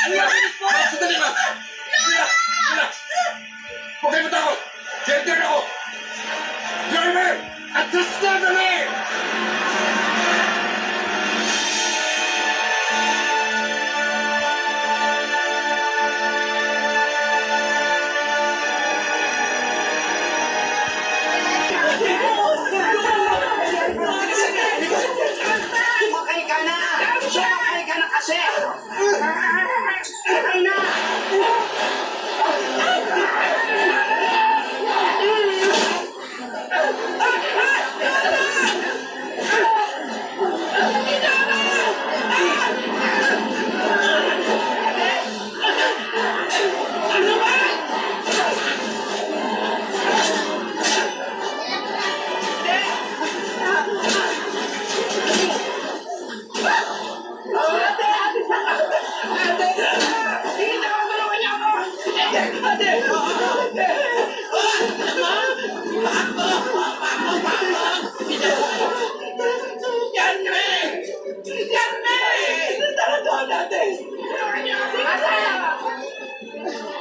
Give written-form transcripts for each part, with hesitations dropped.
Sandali lang! Relax! Huwag kayo matakot! Diyan ako! Driver! Adjust na dali! Sumakay ka na! Sumakay ka na kasi! Sumakay na!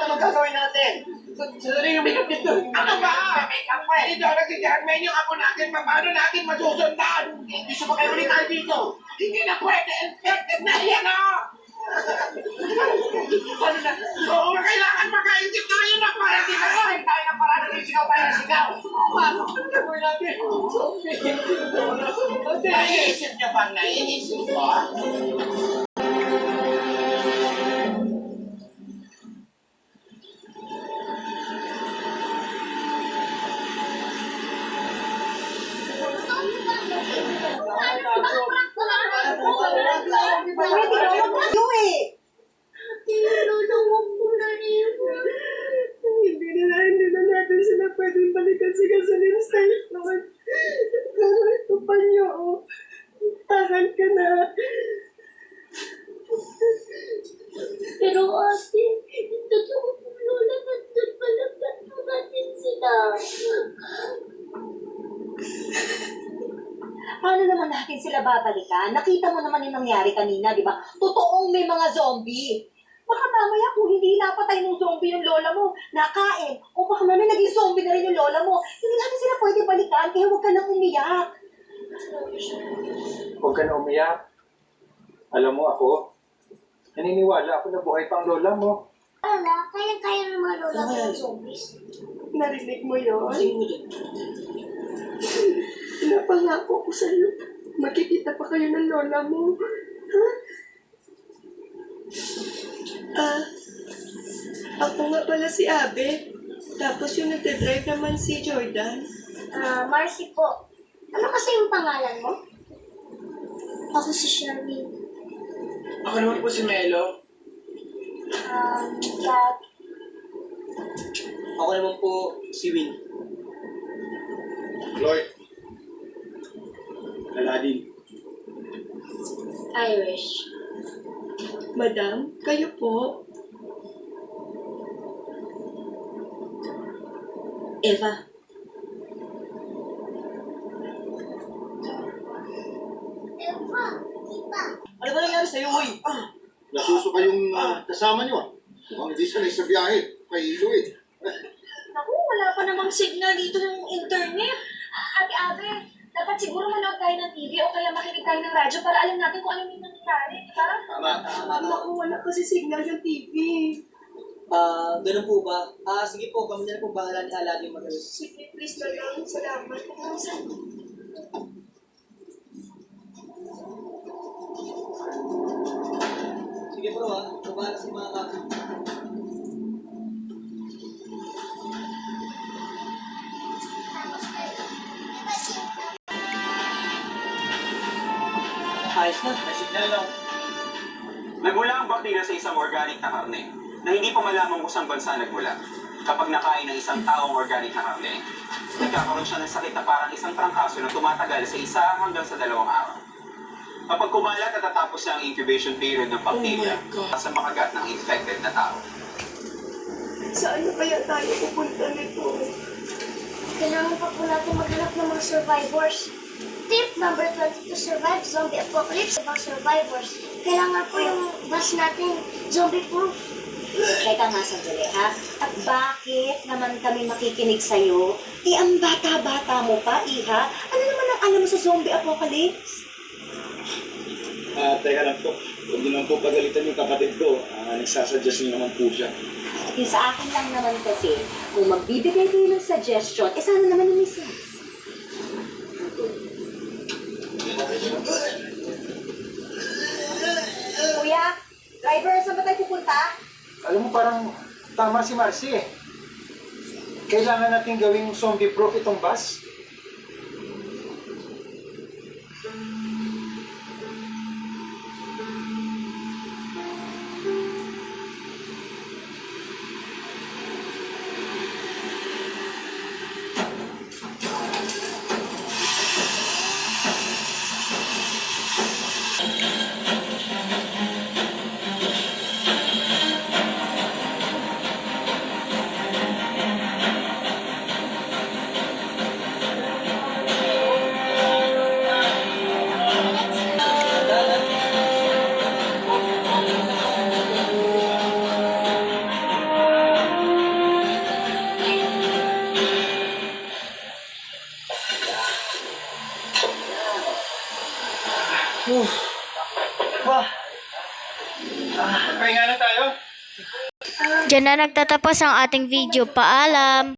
Ano gagawin natin? Sandali yung makeup dito. Ano ba? Make-up pa eh. Dito, nagsigarmen yung apo natin. Paano natin masusundan? Hindi sumakay ulit tayo dito. Hindi na pwede. Infected na yan, oh! Ano na? Oo, kailangan makaintip tayo na para di na Kaya tayo ng paraan ng sigaw tayo ng sigaw. Ano gagawin natin? Naiisip niyo bang naiisip ko? Hindi na natin sila pwedeng balikan sa gasoline station. Pero ito pa niyo, oh. Tahan ka na. Pero ate, totoo po lola, nandun palagkat po natin sila. Paano naman natin sila babalikan? Nakita mo naman yung nangyari kanina, di ba? Totoong may mga zombie. Baka mamaya kung hindi napatay ng zombie yung lola mo, nakain. O baka mamaya naging zombie na rin yung lola mo. Hindi natin sila pwede balikan, kaya huwag ka nang umiyak. Huwag ka na umiyak. Alam mo ako, naniniwala ako na buhay pang lola mo. Lola, kaya-kaya ng mga lola ko ng zombies. Narinig mo yun? Napangako ko sa'yo. Makikita pa kayo ng lola mo. Ha? Ako nga pala si Abe. Tapos yung nagdadrive naman si Jordan. Marcy po. Ano kasi yung pangalan mo? Ako si Sherwin. Ako naman po si Melo. Kat. Ako naman po si Win. Lloyd. Aladdin. Irish. Madam, kayo po. Eva, Eva, Eva. Ano ba nangyari sa'yo, Uy? Nasusuka yung kasama niyo. Mukhang hindi sanay sa biyahe. Kahilo eh. Naku, wala pa namang signal dito ng internet. Ate, dapat siguro manood tayo ng TV o kaya makinig tayo ng radyo para alam natin kung ano yung nangyayari, di ba? Naku, wala kasi signal yung TV. Ganun po ba? Sige po, kami na po bahala ni Aladdin mag-ayos. Sige, please na lang. Salamat. Sige bro bahala si mga kapit. Ayos na, may signal lang. Nagmula ang bakterya sa isang organic na karne na hindi pa malaman kung saan bansa nagmula. Kapag nakain ng isang taong organic na karne, nagkakaroon siya ng sakit na parang isang trangkaso na tumatagal sa 1 hanggang sa 2 araw. Kapag kumalat at tatapos na ang incubation period ng bakterya, sa makagat ng infected na tao. Saan na kaya tayo pupunta nito? Kailangan pa po natin maghanap ng mga survivors. Tip number 20 to survive zombie apocalypse about survivors. Kailangan po yung bus natin zombie-proof. Teka nga sandali, ha? At bakit naman kami makikinig sa'yo? Ang bata-bata mo pa, Iha. Ano naman ang alam mo sa zombie apocalypse? Teka lang po. Huwag niyo naman po pagalitan yung kapatid ko. Nagsasuggest niyo naman po siya. Sa akin lang naman kasi, kung magbibigay kayo ng suggestion, sana naman yung sense. Kuya, driver, saan ba tayo pupunta? Alam mo, parang tama si Marcy eh. Kailangan natin gawing zombie-proof itong bus. Pahinga na tayo. Diyan na nagtatapos ang ating video. Paalam!